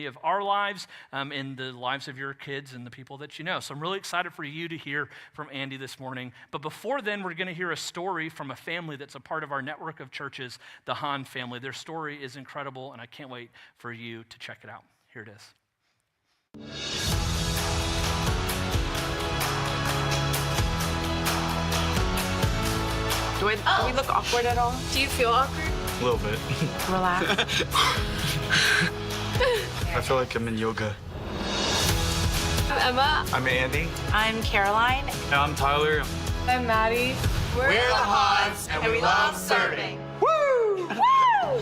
of our lives, in the lives of your kids and the people that you know. So I'm really excited for you to hear from Andy this morning. But before then, we're going to hear a story from a family that's a part of our network of churches, the Hahn family. Their story is incredible, and I can't wait for you to check it out. Here it is. Do we look awkward at all? Do you feel awkward? A little bit. Relax. I feel like I'm in yoga. I'm Emma. I'm Andy. I'm Caroline. And I'm Tyler. I'm Maddie. We're the Hans, and we love serving. Woo! Woo!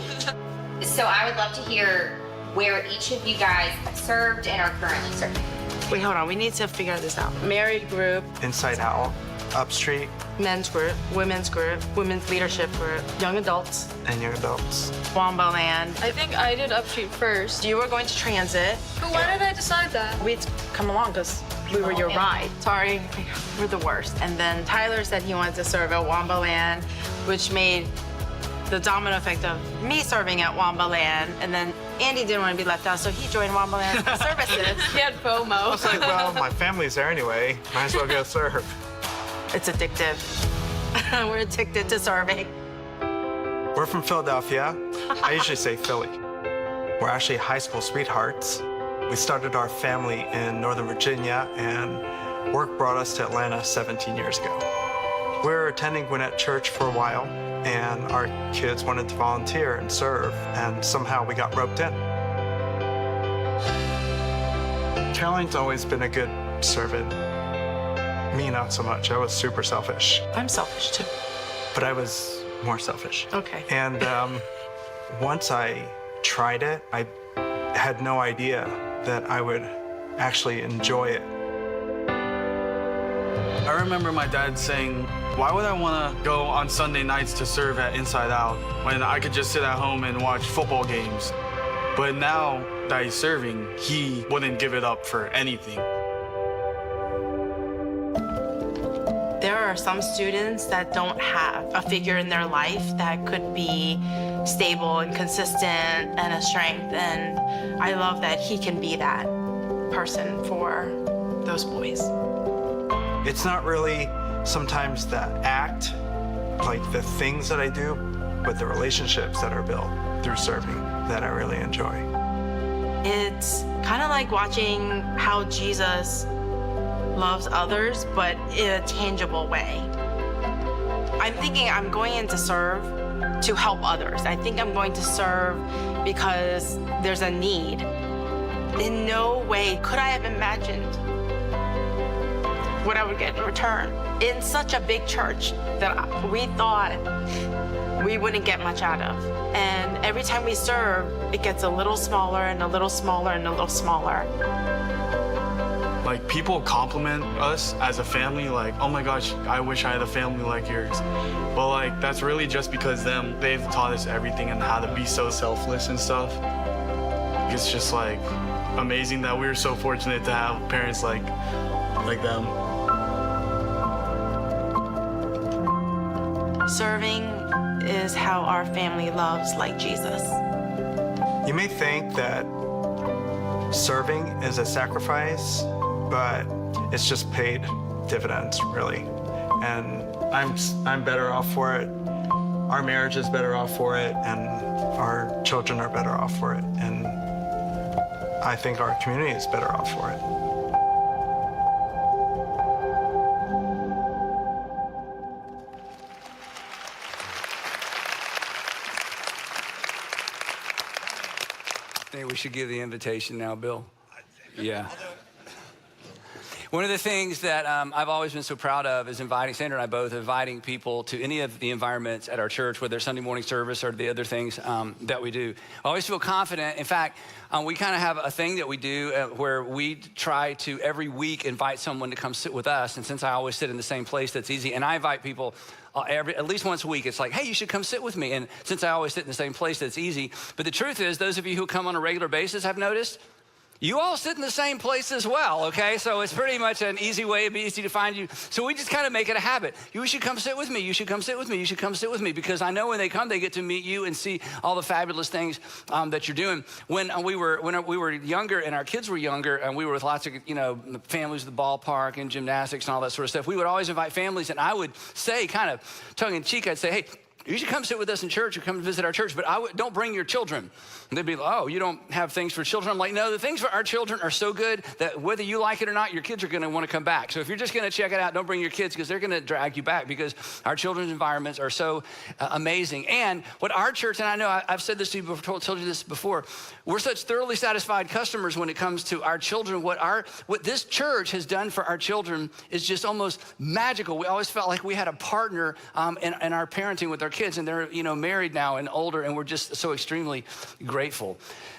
So I would love to hear where each of you guys have served and are currently serving. Wait, hold on. We need to figure this out. Married group, Inside Out. Upstreet. men's group, women's leadership group, young adults, And young adults. Wamba Land. I think I did Upstreet first. You were going to transit. But why did I decide that? We'd come along because we were your ride. Sorry, we're the worst. And then Tyler said he wanted to serve at Wamba Land, which made the domino effect of me serving at Wamba Land. And then Andy didn't want to be left out, so he joined Wamba Land services. He had FOMO. I was like, well, my family's there anyway. Might as well go serve. It's addictive. We're addicted to serving. We're from Philadelphia. I usually say Philly. We're actually high school sweethearts. We started our family in Northern Virginia, and work brought us to Atlanta 17 years ago. We were attending Gwinnett Church for a while, and our kids wanted to volunteer and serve, and somehow we got roped in. Caroline's always been a good servant. Me, not so much. I was super selfish, I'm selfish too. but I was more selfish. Okay. And once I tried it, I had no idea that I would actually enjoy it. I remember my dad saying, why would I want to go on Sunday nights to serve at Inside Out when I could just sit at home and watch football games? But now that he's serving, he wouldn't give it up for anything. There are some students that don't have a figure in their life that could be stable and consistent and a strength, and I love that he can be that person for those boys. It's not really sometimes the act, like the things that I do, but the relationships that are built through serving that I really enjoy. It's kind of like watching how Jesus loves others, but in a tangible way. I'm thinking I'm going in to serve to help others. I think I'm going to serve because there's a need. In no way could I have imagined what I would get in return. In such a big church that we thought we wouldn't get much out of. And every time we serve, it gets a little smaller and a little smaller and a little smaller. Like, people compliment us as a family, like, oh my gosh, I wish I had a family like yours. But like, that's really just because they've taught us everything and how to be so selfless and stuff. It's just like amazing that we were so fortunate to have parents like them. Serving is how our family loves like Jesus. You may think that serving is a sacrifice, but it's just paid dividends, really. And I'm better off for it. Our marriage is better off for it, and our children are better off for it. And I think our community is better off for it. I think we should give the invitation now, Bill. Yeah. One of the things that I've always been so proud of is Sandra and I both inviting people to any of the environments at our church, whether it's Sunday morning service or the other things that we do. I always feel confident. In fact, we kind of have a thing that we do where we try to every week invite someone to come sit with us. And since I always sit in the same place, that's easy. And I invite people at least once a week. It's like, hey, you should come sit with me. And since I always sit in the same place, that's easy. But the truth is, those of you who come on a regular basis, I've noticed, You all sit in the same place as well, okay? So it's pretty much an easy way, it'd be easy to find you. So we just kind of make it a habit. You should come sit with me, you should come sit with me, you should come sit with me, because I know when they come, they get to meet you and see all the fabulous things that you're doing. When we were younger and our kids were younger, and we were with lots of, families at the ballpark and gymnastics and all that sort of stuff, we would always invite families, and I would say, kind of tongue-in-cheek, I'd say, hey, you should come sit with us in church or come visit our church, but don't bring your children. And they'd be like, oh, you don't have things for children? I'm like, no, the things for our children are so good that whether you like it or not, your kids are gonna wanna come back. So if you're just gonna check it out, don't bring your kids, because they're gonna drag you back, because our children's environments are so amazing. And what our church, and I know I've said this to you before, told you this before, we're such thoroughly satisfied customers when it comes to our children. What this church has done for our children is just almost magical. We always felt like we had a partner in our parenting with our kids, and they're married now and older, and we're just so extremely grateful.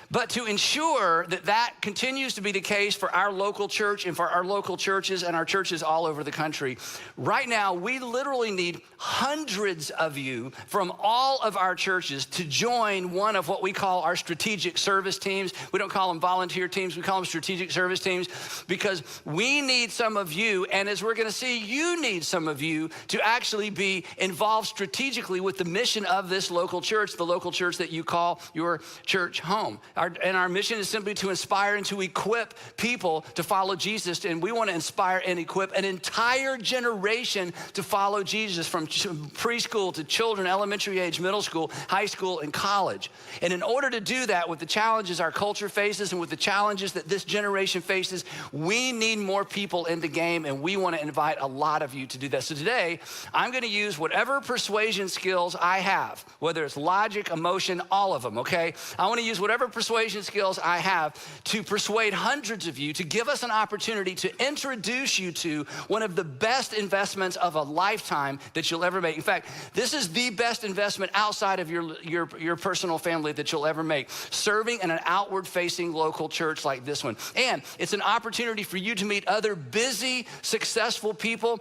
But to ensure that continues to be the case for our local church and for our local churches and our churches all over the country, right now we literally need hundreds of you from all of our churches to join one of what we call our strategic service teams. We don't call them volunteer teams, we call them strategic service teams, because we need some of you, and as we're gonna see, you need some of you to actually be involved strategically with the mission of this local church, the local church that you call your church home. Our mission is simply to inspire and to equip people to follow Jesus. And we want to inspire and equip an entire generation to follow Jesus, from preschool to children, elementary age, middle school, high school, and college. And in order to do that, with the challenges our culture faces and with the challenges that this generation faces, we need more people in the game, and we want to invite a lot of you to do that. So today, I'm going to use whatever persuasion skills I have, whether it's logic, emotion, all of them, okay? I want to use whatever persuasion skills I have to persuade hundreds of you to give us an opportunity to introduce you to one of the best investments of a lifetime that you'll ever make. In fact, this is the best investment outside of your personal family that you'll ever make, serving in an outward-facing local church like this one. And it's an opportunity for you to meet other busy, successful people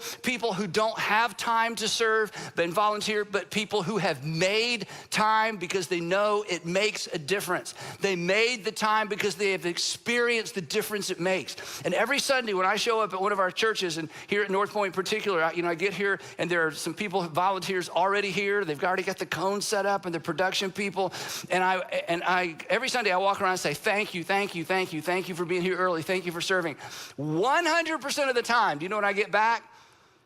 who don't have time to serve and volunteer, but people who have made time because they know it makes a difference. They made the time because they have experienced the difference it makes. And every Sunday when I show up at one of our churches, and here at North Point in particular, I get here and there are some people, volunteers already here. They've already got the cones set up and the production people. And I every Sunday I walk around and say, thank you, thank you, thank you, thank you for being here early. Thank you for serving. 100% of the time, do you know what I get back?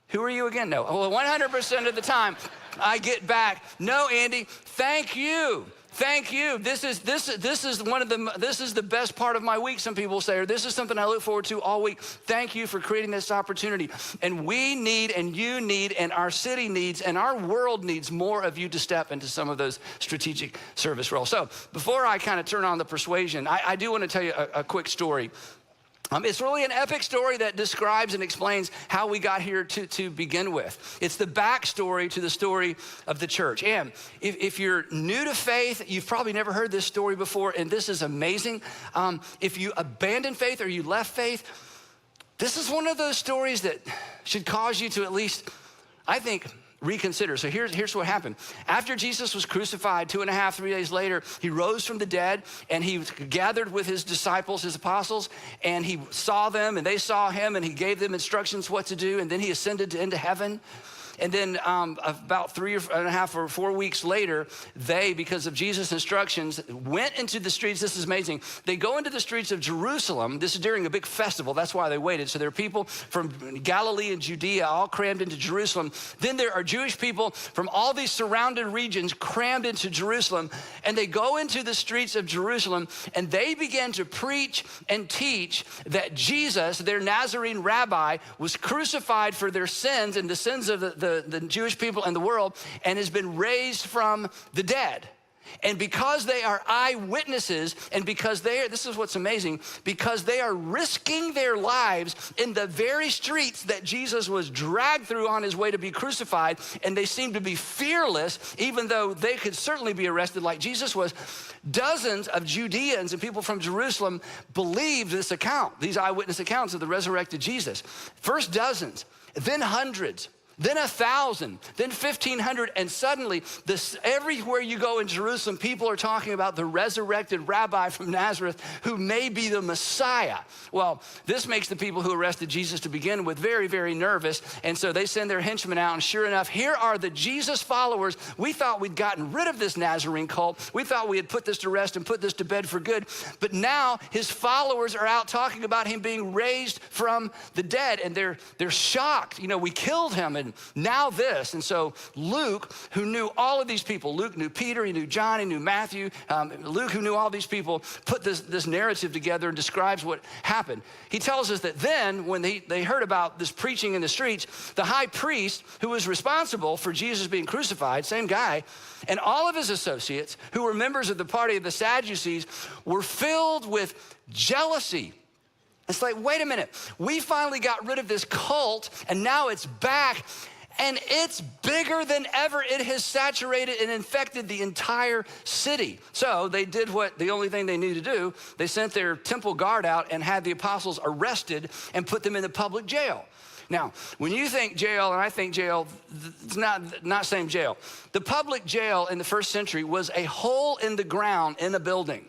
Who are you again? No. Well, 100% of the time I get back, no, Andy, thank you. Thank you. This is the best part of my week, some people say, or this is something I look forward to all week. Thank you for creating this opportunity. And we need, and you need, and our city needs, and our world needs more of you to step into some of those strategic service roles. So before I kind of turn on the persuasion, I do want to tell you a quick story. It's really an epic story that describes and explains how we got here to begin with. It's the backstory to the story of the church. And if you're new to faith, you've probably never heard this story before, and this is amazing. If you abandoned faith or you left faith, this is one of those stories that should cause you to at least, I think, reconsider. So here's what happened. After Jesus was crucified, 2.5, 3 days later, he rose from the dead, and he gathered with his disciples, his apostles, and he saw them and they saw him, and he gave them instructions what to do, and then he ascended into heaven. And then about 3.5 or 4 weeks later, they, because of Jesus' instructions, went into the streets. This is amazing. They go into the streets of Jerusalem. This is during a big festival. That's why they waited. So there are people from Galilee and Judea all crammed into Jerusalem. Then there are Jewish people from all these surrounding regions crammed into Jerusalem. And they go into the streets of Jerusalem, and they began to preach and teach that Jesus, their Nazarene rabbi, was crucified for their sins and the sins of the Jewish people and the world, and has been raised from the dead. And because they are eyewitnesses, and because this is what's amazing, because they are risking their lives in the very streets that Jesus was dragged through on his way to be crucified, and they seem to be fearless, even though they could certainly be arrested like Jesus was. Dozens of Judeans and people from Jerusalem believed this account, these eyewitness accounts of the resurrected Jesus. First dozens, then hundreds, then 1,000, then 1,500, and suddenly everywhere you go in Jerusalem, people are talking about the resurrected rabbi from Nazareth who may be the Messiah. Well, this makes the people who arrested Jesus to begin with very, very nervous, and so they send their henchmen out, and sure enough, here are the Jesus followers. We thought we'd gotten rid of this Nazarene cult. We thought we had put this to rest and put this to bed for good, but now his followers are out talking about him being raised from the dead, and they're shocked. We killed him, and now this. And so Luke, who knew all of these people, Luke knew Peter, he knew John, he knew Matthew, Luke, who knew all these people, put this narrative together and describes what happened. He tells us that then, when they heard about this preaching in the streets, the high priest, who was responsible for Jesus being crucified, same guy, and all of his associates, who were members of the party of the Sadducees, were filled with jealousy. It's like, wait a minute, we finally got rid of this cult, and now it's back, and it's bigger than ever. It has saturated and infected the entire city. So they did the only thing they knew to do. They sent their temple guard out and had the apostles arrested and put them in the public jail. Now, when you think jail, and I think jail, it's not same jail. The public jail in the first century was a hole in the ground in a building,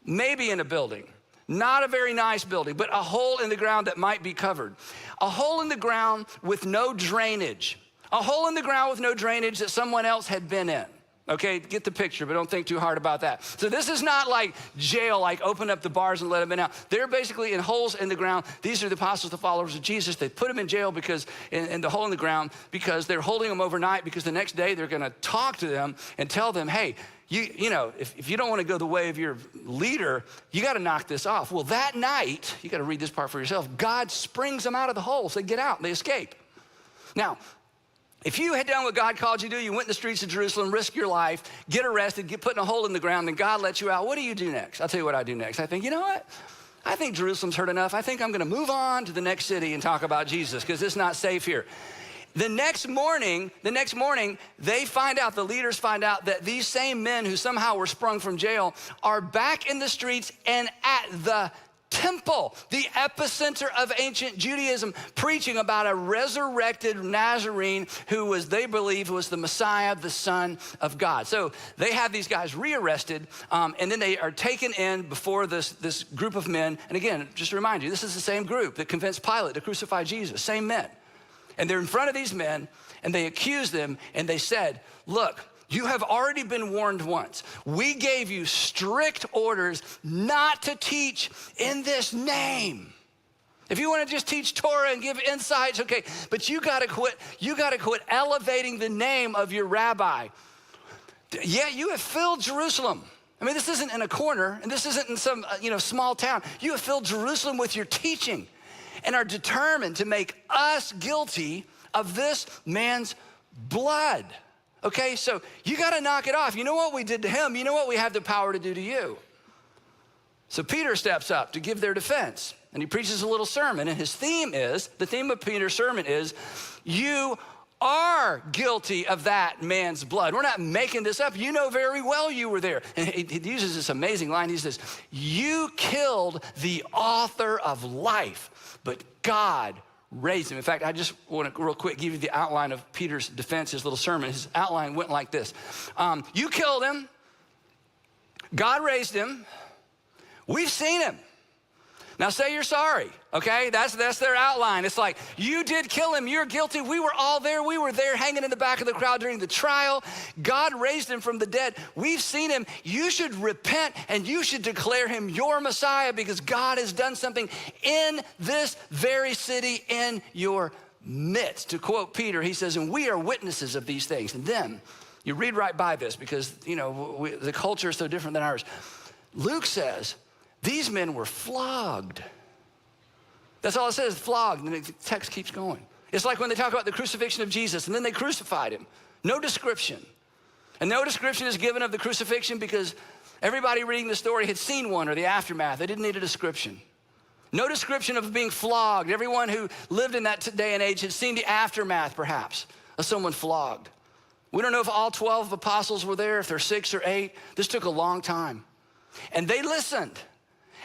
maybe in a building. Not a very nice building, but a hole in the ground that might be covered. A hole in the ground with no drainage. A hole in the ground with no drainage that someone else had been in. Okay, get the picture, but don't think too hard about that. So this is not like jail, like open up the bars and let them in out. They're basically in holes in the ground. These are the apostles, the followers of Jesus. They put them in jail because in the hole in the ground because they're holding them overnight, because the next day they're gonna talk to them and tell them, hey, if you don't want to go the way of your leader, you got to knock this off. Well, that night, you got to read this part for yourself, God springs them out of the hole, so they get out and they escape. Now, if you had done what God called you to do, you went in the streets of Jerusalem, risk your life, get arrested, get put in a hole in the ground, and God lets you out, what do you do next? I'll tell you what I do next. I think, you know what? I think Jerusalem's heard enough. I think I'm going to move on to the next city and talk about Jesus, because it's not safe here. The next morning, the leaders find out that these same men who somehow were sprung from jail are back in the streets and at the temple, the epicenter of ancient Judaism, preaching about a resurrected Nazarene who they believe was the Messiah, the Son of God. So they have these guys rearrested, and then they are taken in before this group of men. And again, just to remind you, this is the same group that convinced Pilate to crucify Jesus, same men. And they're in front of these men, and they accuse them, and they said, look, you have already been warned once. We gave you strict orders not to teach in this name. If you want to just teach Torah and give insights, okay, but you got to quit. You got to quit elevating the name of your rabbi. Yeah, you have filled Jerusalem. I mean, this isn't in a corner, and this isn't in some small town. You have filled Jerusalem with your teaching, and are determined to make us guilty of this man's blood. Okay, so you got to knock it off. You know what we did to him? You know what we have the power to do to you? So Peter steps up to give their defense, and he preaches a little sermon, and the theme of Peter's sermon is, you are guilty of that man's blood. We're not making this up. You know very well you were there. And he uses this amazing line. He says, you killed the author of life, but God raised him. In fact, I just want to real quick give you the outline of Peter's defense, his little sermon. His outline went like this. You killed him. God raised him. We've seen him. Now say you're sorry, okay? That's their outline. It's like, you did kill him, you're guilty. We were all there. We were there hanging in the back of the crowd during the trial. God raised him from the dead. We've seen him. You should repent and you should declare him your Messiah, because God has done something in this very city in your midst. To quote Peter, he says, and we are witnesses of these things. And then you read right by this because, the culture is so different than ours. Luke says, these men were flogged. That's all it says, flogged, and the text keeps going. It's like when they talk about the crucifixion of Jesus, and then they crucified him. No description. And no description is given of the crucifixion because everybody reading the story had seen one or the aftermath. They didn't need a description. No description of being flogged. Everyone who lived in that day and age had seen the aftermath, perhaps, of someone flogged. We don't know if all 12 apostles were there, if they're 6 or 8. This took a long time. And they listened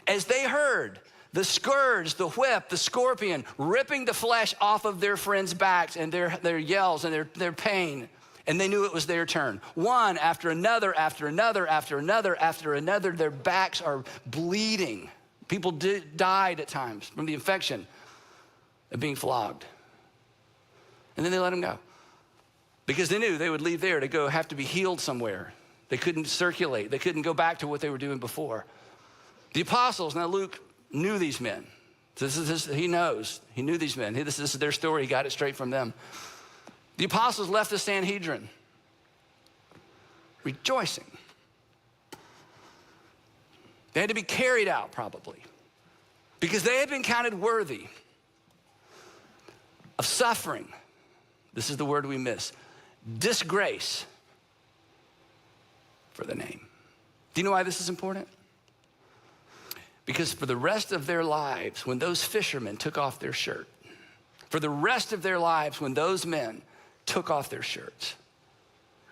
as they heard the scourge, the whip, the scorpion, ripping the flesh off of their friends' backs and their yells and their pain. And they knew it was their turn. One after another, after another, after another, after another, their backs are bleeding. People died at times from the infection of being flogged. And then they let them go because they knew they would leave there to go have to be healed somewhere. They couldn't circulate. They couldn't go back to what they were doing before. The apostles, now Luke knew these men. He knows. He knew these men. This is their story. He got it straight from them. The apostles left the Sanhedrin rejoicing. They had to be carried out probably because they had been counted worthy of suffering. This is the word we miss. Disgrace for the name. Do you know why this is important? Because for the rest of their lives, when those fishermen took off their shirt, for the rest of their lives, when those men took off their shirts,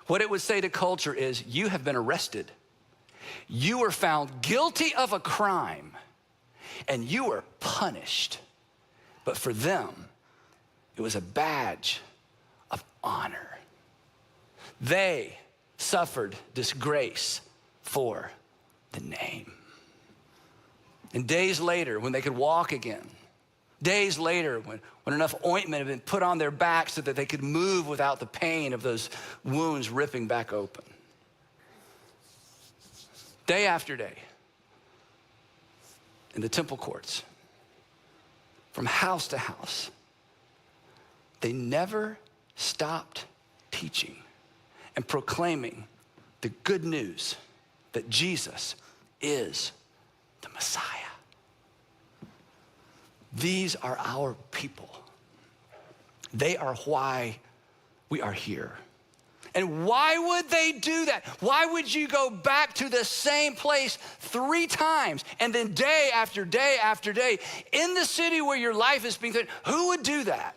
what it would say to culture is, you have been arrested. You were found guilty of a crime and you were punished. But for them, it was a badge of honor. They suffered disgrace for the name. And days later, when they could walk again, days later, when enough ointment had been put on their back so that they could move without the pain of those wounds ripping back open. Day after day, in the temple courts, from house to house, they never stopped teaching and proclaiming the good news that Jesus is the Messiah. These are our people. They are why we are here. And why would they do that? Why would you go back to the same place 3 times and then day after day after day in the city where your life is being threatened? Who would do that?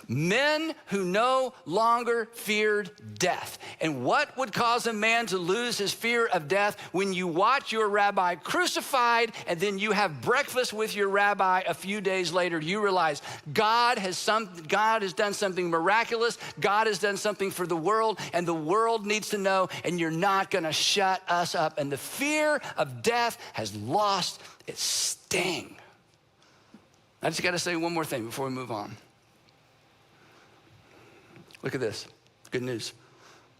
Men who no longer feared death. And what would cause a man to lose his fear of death? When you watch your rabbi crucified and then you have breakfast with your rabbi a few days later, you realize God has done something miraculous. God has done something for the world, and the world needs to know, and you're not gonna shut us up. And the fear of death has lost its sting. I just gotta say one more thing before we move on. Look at this, good news.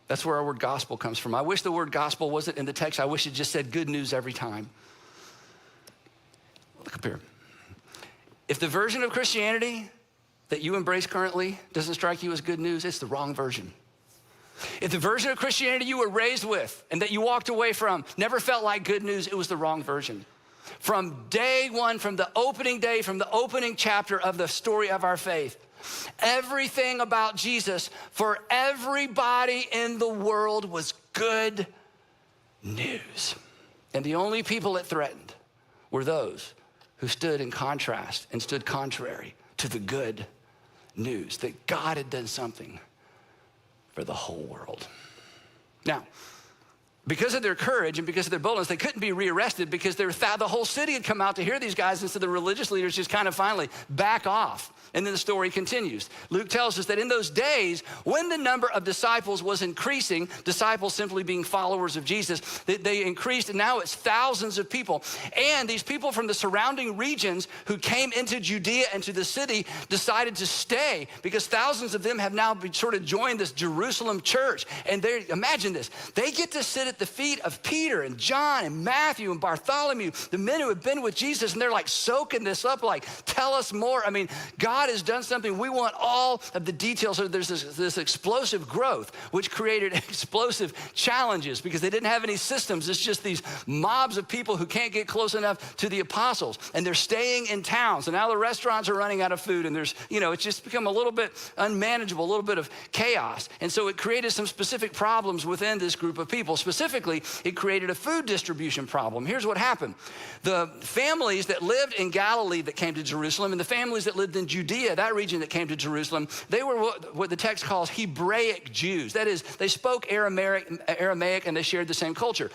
That's where our word gospel comes from. I wish the word gospel wasn't in the text. I wish it just said good news every time. Look up here. If the version of Christianity that you embrace currently doesn't strike you as good news, it's the wrong version. If the version of Christianity you were raised with and that you walked away from never felt like good news, it was the wrong version. From day one, from the opening day, from the opening chapter of the story of our faith, everything about Jesus for everybody in the world was good news. And the only people it threatened were those who stood in contrast and stood contrary to the good news that God had done something for the whole world. Now, because of their courage and because of their boldness, they couldn't be rearrested because the whole city had come out to hear these guys, and so the religious leaders just kind of finally back off. And then the story continues. Luke tells us that in those days, when the number of disciples was increasing, disciples simply being followers of Jesus, they increased, and now it's thousands of people. And these people from the surrounding regions who came into Judea and to the city decided to stay because thousands of them have now sort of joined this Jerusalem church. And imagine this, they get to sit at the feet of Peter and John and Matthew and Bartholomew, the men who have been with Jesus, and they're like soaking this up, like, tell us more. I mean, God has done something. We want all of the details. So there's this explosive growth, which created explosive challenges because they didn't have any systems. It's just these mobs of people who can't get close enough to the apostles, and they're staying in town. So now the restaurants are running out of food, and there's, it's just become a little bit unmanageable, a little bit of chaos. And so it created some specific problems within this group of people. Specifically, specifically, it created a food distribution problem. Here's what happened. The families that lived in Galilee that came to Jerusalem and the families that lived in Judea, that region that came to Jerusalem, they were what the text calls Hebraic Jews. That is, they spoke Aramaic and they shared the same culture.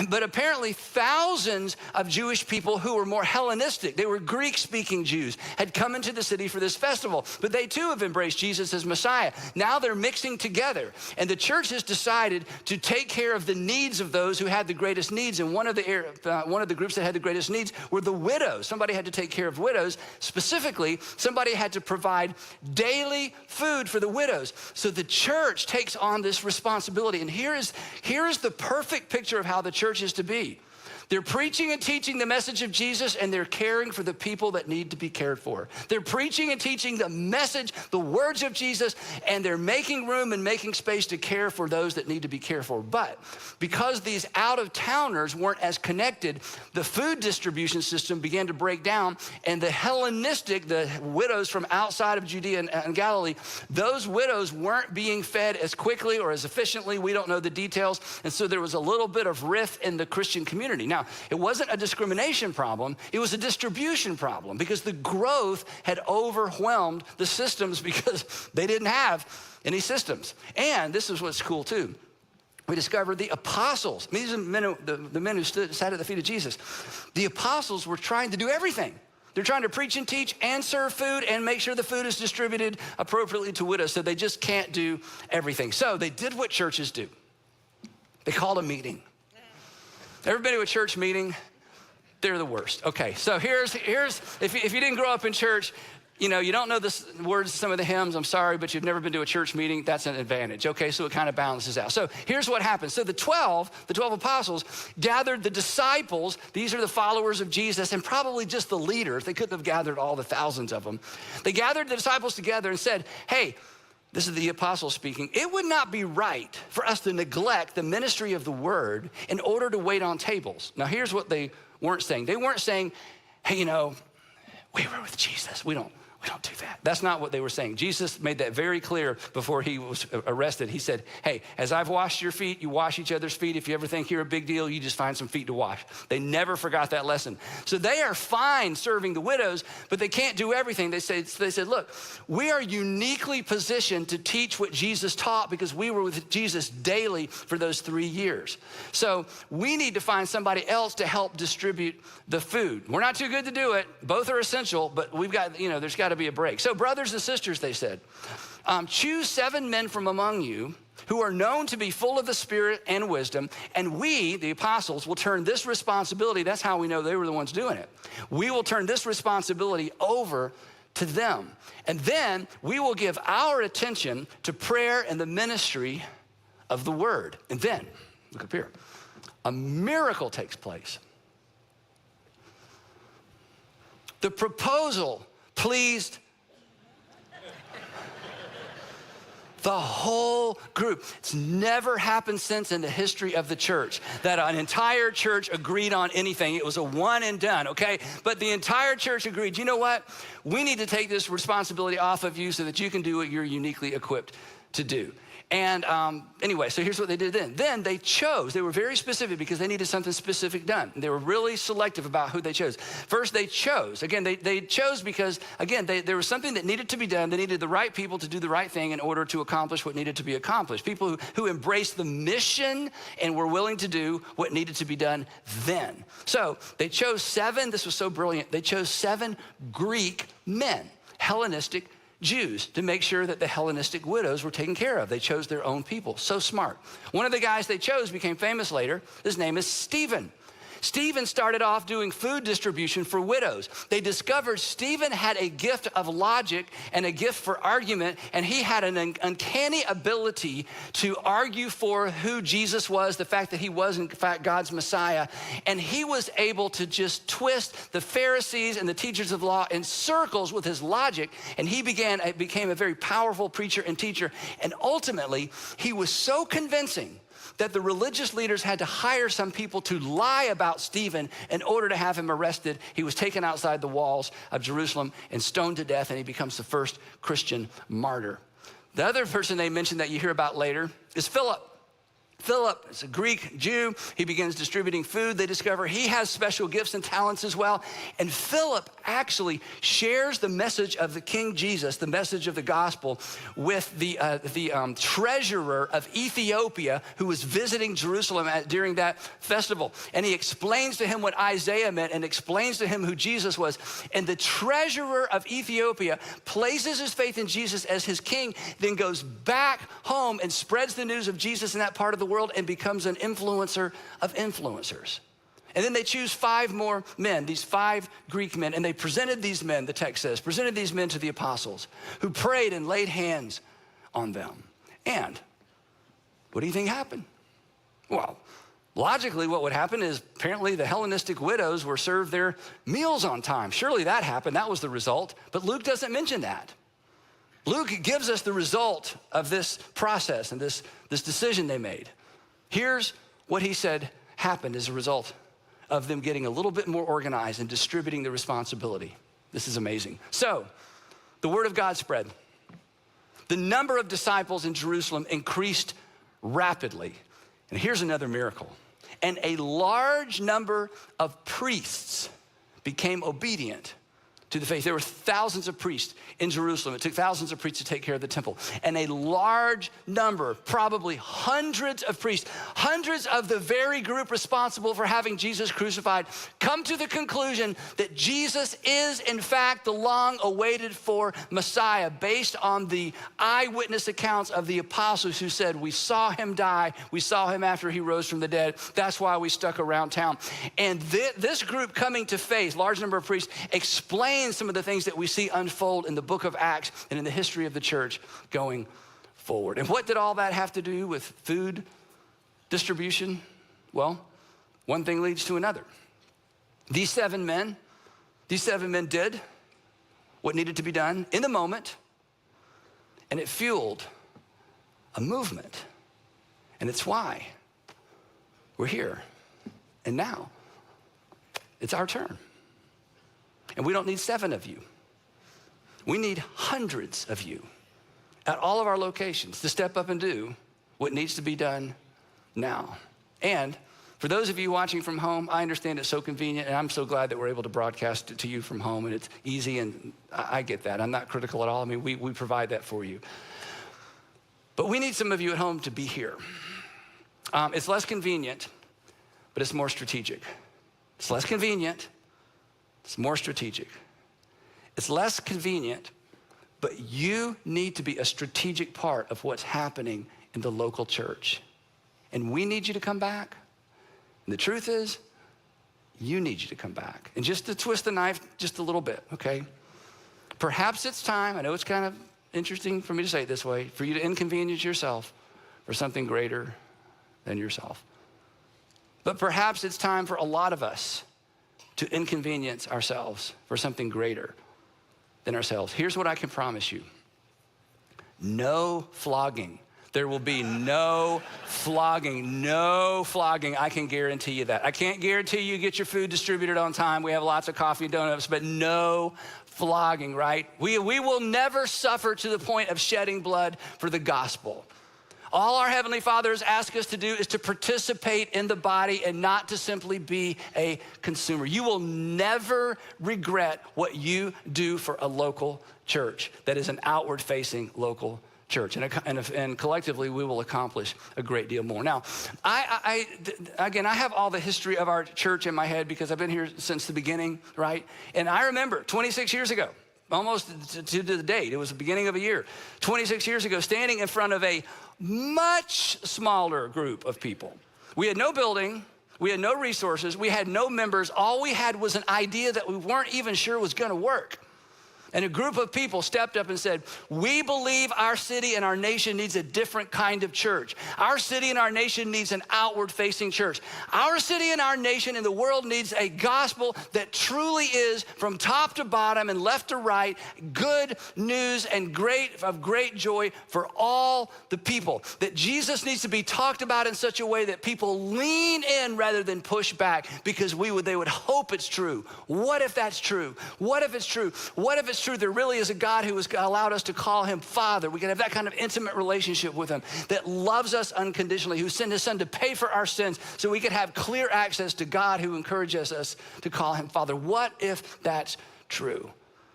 But apparently thousands of Jewish people who were more Hellenistic, they were Greek-speaking Jews, had come into the city for this festival. But they too have embraced Jesus as Messiah. Now they're mixing together. And the church has decided to take care of the needs of those who had the greatest needs. And one of the groups that had the greatest needs were the widows. Somebody had to take care of widows. Specifically, somebody had to provide daily food for the widows. So the church takes on this responsibility. And here is the perfect picture of how the church is to be. They're preaching and teaching the message of Jesus, and they're caring for the people that need to be cared for. They're preaching and teaching the message, the words of Jesus, and they're making room and making space to care for those that need to be cared for. But because these out-of-towners weren't as connected, the food distribution system began to break down, and the Hellenistic, the widows from outside of Judea and Galilee, those widows weren't being fed as quickly or as efficiently. We don't know the details. And so there was a little bit of rift in the Christian community. Now, it wasn't a discrimination problem, it was a distribution problem because the growth had overwhelmed the systems because they didn't have any systems. And this is what's cool too. We discovered the apostles. These are the men who sat at the feet of Jesus. The apostles were trying to do everything. They're trying to preach and teach and serve food and make sure the food is distributed appropriately to widows. So they just can't do everything. So they did what churches do. They called a meeting. Ever been to a church meeting? They're the worst. Okay, so here's if you didn't grow up in church, you know, you don't know the words of some of the hymns, I'm sorry, but you've never been to a church meeting, that's an advantage, okay? So it kind of balances out. So here's what happens. So the 12 apostles gathered the disciples, these are the followers of Jesus, and probably just the leaders. They couldn't have gathered all the thousands of them. They gathered the disciples together and said, hey, this is the apostles speaking. It would not be right for us to neglect the ministry of the word in order to wait on tables. Now, here's what they weren't saying. They weren't saying, hey, you know, we were with Jesus. We don't do that. That's not what they were saying. Jesus made that very clear before he was arrested. He said, hey, as I've washed your feet, you wash each other's feet. If you ever think you're a big deal, you just find some feet to wash. They never forgot that lesson. So they are fine serving the widows, but they can't do everything. They said, look, we are uniquely positioned to teach what Jesus taught because we were with Jesus daily for those 3 years. So we need to find somebody else to help distribute the food. We're not too good to do it. Both are essential, but we've got, you know, there's got to be a break. So brothers and sisters, they said, choose 7 men from among you who are known to be full of the Spirit and wisdom, and we, the apostles, will turn this responsibility, that's how we know they were the ones doing it. We will turn this responsibility over to them. And then we will give our attention to prayer and the ministry of the word. And then, look up here, a miracle takes place. The proposal pleased the whole group. It's never happened since in the history of the church that an entire church agreed on anything. It was a one and done, okay? But the entire church agreed, you know what? We need to take this responsibility off of you so that you can do what you're uniquely equipped to do. And anyway, so here's what they did then. Then they chose. They were very specific because they needed something specific done. They were really selective about who they chose. First, they chose. Again, they chose because, again, there was something that needed to be done. They needed the right people to do the right thing in order to accomplish what needed to be accomplished. People who embraced the mission and were willing to do what needed to be done then. So they chose 7. This was so brilliant. They chose 7 Greek men, Hellenistic Jews, to make sure that the Hellenistic widows were taken care of. They chose their own people. So smart. One of the guys they chose became famous later. His name is Stephen. Stephen started off doing food distribution for widows. They discovered Stephen had a gift of logic and a gift for argument, and he had an uncanny ability to argue for who Jesus was, the fact that he was in fact God's Messiah, and he was able to just twist the Pharisees and the teachers of the law in circles with his logic, and he became a very powerful preacher and teacher, and ultimately he was so convincing that the religious leaders had to hire some people to lie about Stephen in order to have him arrested. He was taken outside the walls of Jerusalem and stoned to death, and he becomes the first Christian martyr. The other person they mentioned that you hear about later is Philip. Philip is a Greek Jew. He begins distributing food. They discover he has special gifts and talents as well. And Philip actually shares the message of the King Jesus, the message of the gospel, with the treasurer of Ethiopia who was visiting Jerusalem during that festival. And he explains to him what Isaiah meant and explains to him who Jesus was. And the treasurer of Ethiopia places his faith in Jesus as his king, then goes back home and spreads the news of Jesus in that part of the world and becomes an influencer of influencers. And then they choose 5 more men, these 5 Greek men, and they presented these men, the text says, presented these men to the apostles who prayed and laid hands on them. And what do you think happened? Well, logically what would happen is apparently the Hellenistic widows were served their meals on time. Surely that happened, that was the result, but Luke doesn't mention that. Luke gives us the result of this process and this decision they made. Here's what he said happened as a result of them getting a little bit more organized and distributing the responsibility. This is amazing. So, the word of God spread. The number of disciples in Jerusalem increased rapidly. And here's another miracle. And a large number of priests became obedient to the faith. There were thousands of priests in Jerusalem. It took thousands of priests to take care of the temple. And a large number, probably hundreds of priests, hundreds of the very group responsible for having Jesus crucified, come to the conclusion that Jesus is in fact the long awaited for Messiah, based on the eyewitness accounts of the apostles who said, we saw him die, we saw him after he rose from the dead, that's why we stuck around town. And this group coming to faith, large number of priests, explains some of the things that we see unfold in the book of Acts and in the history of the church going forward. And what did all that have to do with food distribution? Well, one thing leads to another. These seven men did what needed to be done in the moment, and it fueled a movement. And it's why we're here. And now it's our turn. And we don't need 7 of you. We need hundreds of you at all of our locations to step up and do what needs to be done now. And for those of you watching from home, I understand it's so convenient, and I'm so glad that we're able to broadcast it to you from home, and it's easy, and I get that. I'm not critical at all. I mean, we provide that for you. But we need some of you at home to be here. It's less convenient, but it's more strategic. It's less convenient. It's more strategic. It's less convenient, but you need to be a strategic part of what's happening in the local church. And we need you to come back. And the truth is, you need you to come back. And just to twist the knife just a little bit, okay? Perhaps it's time, I know it's kind of interesting for me to say it this way, for you to inconvenience yourself for something greater than yourself. But perhaps it's time for a lot of us to inconvenience ourselves for something greater than ourselves. Here's what I can promise you. No flogging. There will be no flogging, no flogging. I can guarantee you that. I can't guarantee you get your food distributed on time. We have lots of coffee and donuts, but no flogging, right? We will never suffer to the point of shedding blood for the gospel. All our Heavenly Fathers ask us to do is to participate in the body and not to simply be a consumer. You will never regret what you do for a local church that is an outward-facing local church. And collectively, we will accomplish a great deal more. Now, I have all the history of our church in my head because I've been here since the beginning, right? And I remember 26 years ago, almost to the date, it was the beginning of a year, 26 years ago, standing in front of a much smaller group of people. We had no building, we had no resources, we had no members. All we had was an idea that we weren't even sure was gonna work. And a group of people stepped up and said, we believe our city and our nation needs a different kind of church. Our city and our nation needs an outward-facing church. Our city and our nation and the world needs a gospel that truly is, from top to bottom and left to right, good news and of great joy for all the people. That Jesus needs to be talked about in such a way that people lean in rather than push back, because they would hope it's true. What if that's true? What if it's true? What if it's true, there really is a God who has allowed us to call him Father. We can have that kind of intimate relationship with him that loves us unconditionally, who sent his son to pay for our sins so we could have clear access to God who encourages us to call him Father. What if that's true?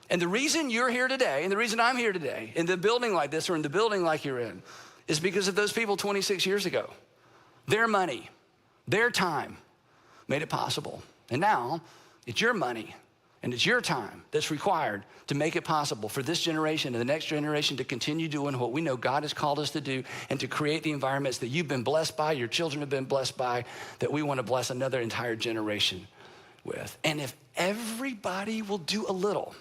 And the reason you're here today, and the reason I'm here today, in the building like this or in the building like you're in, is because of those people 26 years ago. Their money, their time made it possible. And now it's your money and it's your time that's required to make it possible for this generation and the next generation to continue doing what we know God has called us to do and to create the environments that you've been blessed by, your children have been blessed by, that we want to bless another entire generation with. And if everybody will do a little,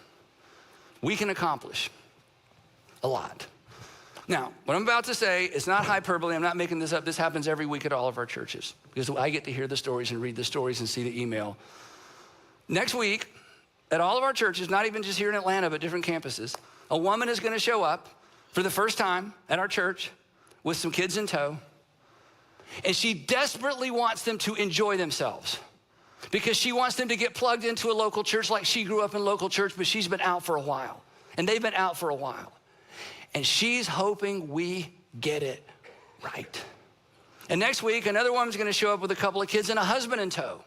we can accomplish a lot. Now, what I'm about to say is not hyperbole. I'm not making this up. This happens every week at all of our churches because I get to hear the stories and read the stories and see the email. Next week, at all of our churches, not even just here in Atlanta, but different campuses, a woman is going to show up for the first time at our church with some kids in tow, and she desperately wants them to enjoy themselves because she wants them to get plugged into a local church like she grew up in a local church, but she's been out for a while, and they've been out for a while. And she's hoping we get it right. And next week, another woman's gonna show up with a couple of kids and a husband in tow.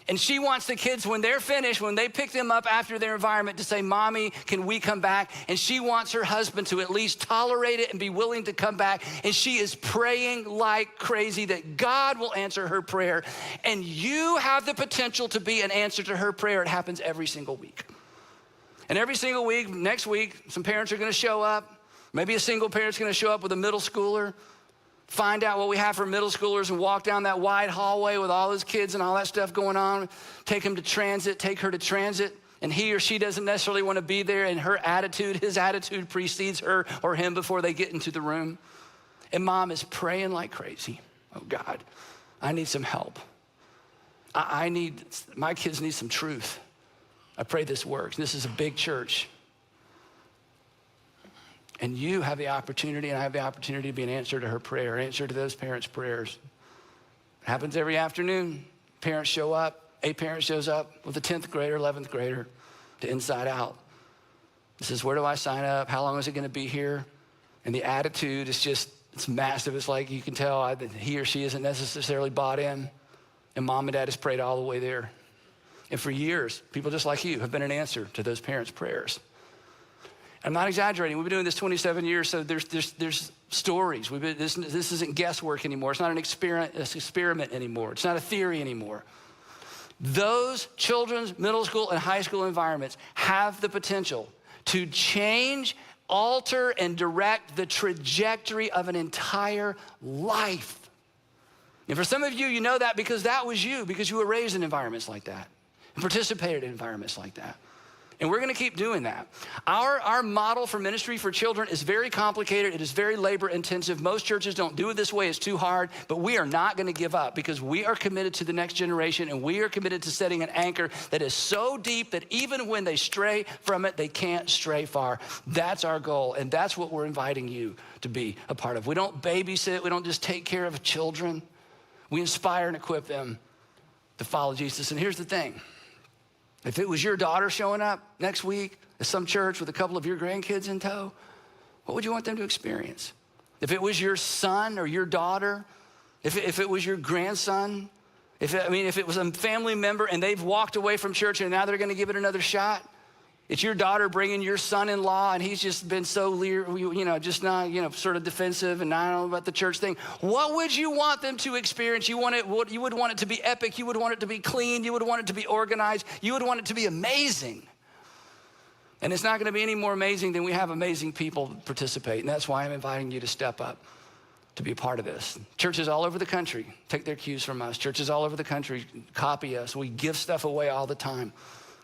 And she wants the kids, when they're finished, when they pick them up after their environment, to say, Mommy, can we come back? And she wants her husband to at least tolerate it and be willing to come back. And she is praying like crazy that God will answer her prayer. And you have the potential to be an answer to her prayer. It happens every single week. And every single week, next week, some parents are gonna show up. Maybe a single parent's gonna show up with a middle schooler, find out what we have for middle schoolers and walk down that wide hallway with all those kids and all that stuff going on, take him to transit, take her to transit, and he or she doesn't necessarily wanna be there, and his attitude precedes her or him before they get into the room. And mom is praying like crazy. Oh God, I need some help. My kids need some truth. I pray this works. This is a big church. And you have the opportunity, and I have the opportunity to be an answer to her prayer, answer to those parents' prayers. It happens every afternoon. Parents show up. A parent shows up with a 10th grader, 11th grader to Inside Out. Says, where do I sign up? How long is it gonna be here? And the attitude is just, it's massive. It's like you can tell that he or she isn't necessarily bought in. And mom and dad has prayed all the way there. And for years, people just like you have been an answer to those parents' prayers. I'm not exaggerating. We've been doing this 27 years, so there's stories. This isn't guesswork anymore. It's not an experiment anymore. It's not a theory anymore. Those children's middle school and high school environments have the potential to change, alter, and direct the trajectory of an entire life. And for some of you, you know that because that was you, because you were raised in environments like that and participated in environments like that. And we're gonna keep doing that. Our model for ministry for children is very complicated. It is very labor intensive. Most churches don't do it this way. It's too hard, but we are not gonna give up because we are committed to the next generation, and we are committed to setting an anchor that is so deep that even when they stray from it, they can't stray far. That's our goal, and that's what we're inviting you to be a part of. We don't babysit. We don't just take care of children. We inspire and equip them to follow Jesus. And here's the thing. If it was your daughter showing up next week at some church with a couple of your grandkids in tow, what would you want them to experience? If it was your son or your daughter, if it was your grandson, if it was a family member and they've walked away from church and now they're gonna give it another shot, it's your daughter bringing your son-in-law and he's just been so, just not, sort of defensive and I don't know about the church thing. What would you want them to experience? You would want it to be epic. You would want it to be clean. You would want it to be organized. You would want it to be amazing. And it's not gonna be any more amazing than we have amazing people participate. And that's why I'm inviting you to step up to be a part of this. Churches all over the country take their cues from us. Churches all over the country copy us. We give stuff away all the time.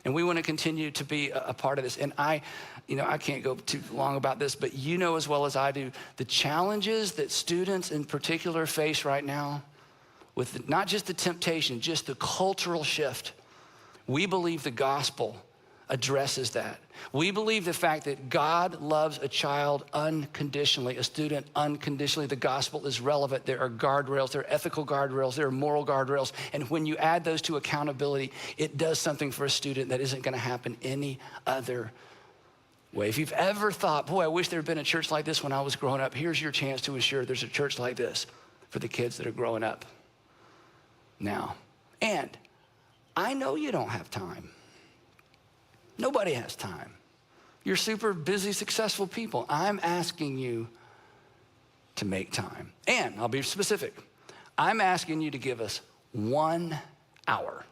And we want to continue to be a part of this. And I can't go too long about this, but you know as well as I do, the challenges that students in particular face right now with not just the temptation, just the cultural shift. We believe the gospel addresses that. We believe the fact that God loves a child unconditionally, a student unconditionally. The gospel is relevant. There are guardrails, there are ethical guardrails, there are moral guardrails. And when you add those to accountability, it does something for a student that isn't gonna happen any other way. If you've ever thought, boy, I wish there had been a church like this when I was growing up, here's your chance to ensure there's a church like this for the kids that are growing up now. And I know you don't have time. Nobody has time. You're super busy, successful people. I'm asking you to make time. And I'll be specific. I'm asking you to give us 1 hour.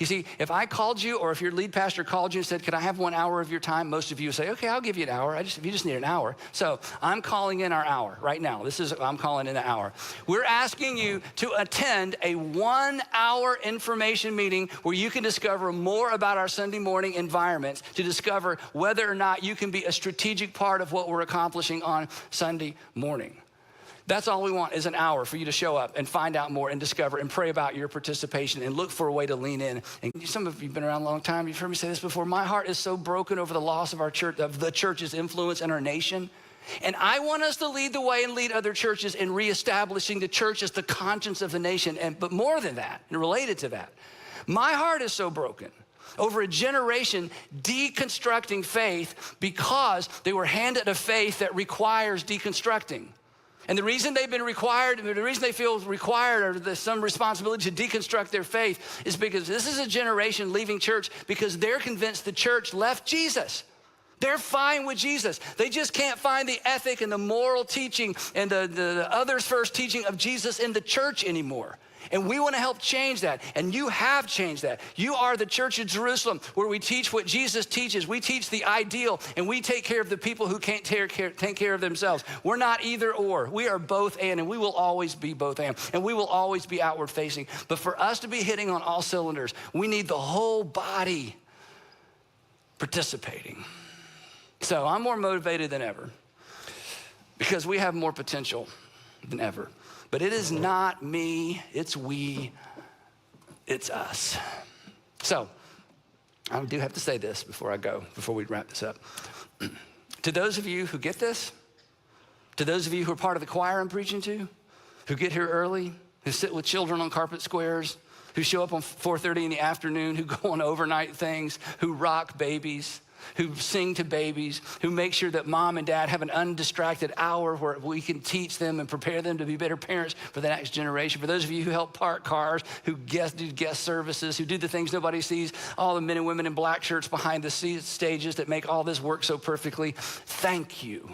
You see, if I called you, or if your lead pastor called you and said, could I have 1 hour of your time? Most of you would say, okay, I'll give you an hour. If you just need an hour. So I'm calling in our hour right now. I'm calling in an hour. We're asking you to attend a 1 hour information meeting where you can discover more about our Sunday morning environments, to discover whether or not you can be a strategic part of what we're accomplishing on Sunday morning. That's all we want, is an hour for you to show up and find out more and discover and pray about your participation and look for a way to lean in. And some of you have been around a long time. You've heard me say this before. My heart is so broken over the loss of our church, of the church's influence in our nation. And I want us to lead the way and lead other churches in reestablishing the church as the conscience of the nation. But more than that, and related to that, my heart is so broken over a generation deconstructing faith because they were handed a faith that requires deconstructing. And the reason they've been required, the reason they feel required, or there's some responsibility to deconstruct their faith, is because this is a generation leaving church because they're convinced the church left Jesus. They're fine with Jesus. They just can't find the ethic and the moral teaching and the others first teaching of Jesus in the church anymore. And we want to help change that. And you have changed that. You are the Church of Jerusalem, where we teach what Jesus teaches. We teach the ideal, and we take care of the people who can't take care of themselves. We're not either or. We are both and we will always be both and we will always be outward facing. But for us to be hitting on all cylinders, we need the whole body participating. So I'm more motivated than ever because we have more potential than ever. But it is not me, it's we, it's us. So I do have to say this before we wrap this up. To those of you who get this, to those of you who are part of the choir I'm preaching to, who get here early, who sit with children on carpet squares, who show up on 4:30 in the afternoon, who go on overnight things, who rock babies, who sing to babies, who make sure that mom and dad have an undistracted hour where we can teach them and prepare them to be better parents for the next generation. For those of you who help park cars, who do guest services, who do the things nobody sees, all the men and women in black shirts behind the stages that make all this work so perfectly, thank you.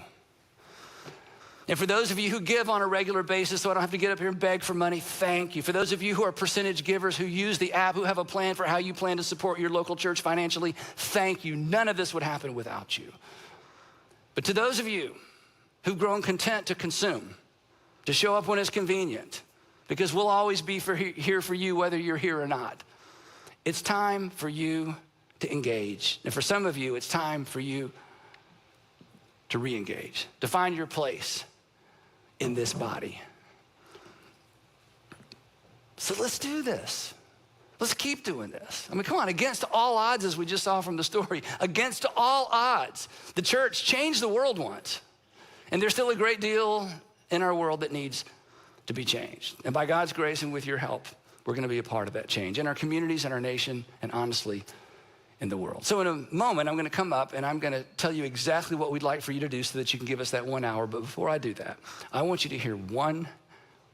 And for those of you who give on a regular basis so I don't have to get up here and beg for money, thank you. For those of you who are percentage givers, who use the app, who have a plan for how you plan to support your local church financially, thank you. None of this would happen without you. But to those of you who've grown content to consume, to show up when it's convenient, because we'll always be here for you whether you're here or not, it's time for you to engage. And for some of you, it's time for you to re-engage, to find your place in this body. So let's do this. Let's keep doing this. I mean, come on, against all odds, as we just saw from the story, against all odds, the church changed the world once. And there's still a great deal in our world that needs to be changed. And by God's grace and with your help, we're going to be a part of that change in our communities, in our nation, and honestly, in the world. So in a moment, I'm going to come up and I'm going to tell you exactly what we'd like for you to do so that you can give us that 1 hour. But before I do that, I want you to hear one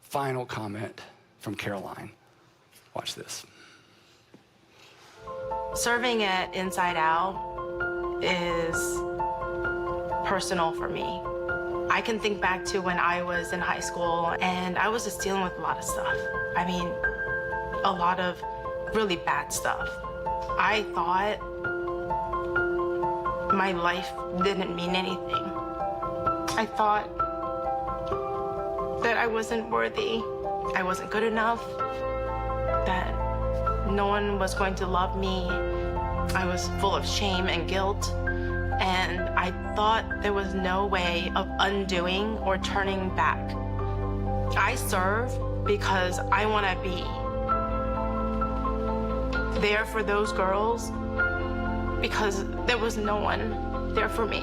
final comment from Caroline. Watch this. Serving at Inside Out is personal for me. I can think back to when I was in high school and I was just dealing with a lot of stuff. I mean, a lot of really bad stuff. I thought my life didn't mean anything. I thought that I wasn't worthy, I wasn't good enough, that no one was going to love me. I was full of shame and guilt, and I thought there was no way of undoing or turning back. I serve because I want to be there for those girls because there was no one there for me.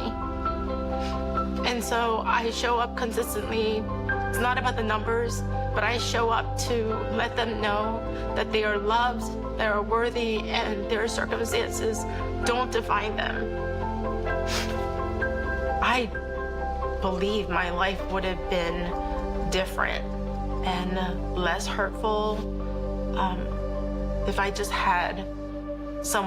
And so I show up consistently. It's not about the numbers, but I show up to let them know that they are loved, they are worthy, and their circumstances don't define them. I believe my life would have been different and less hurtful if I just had some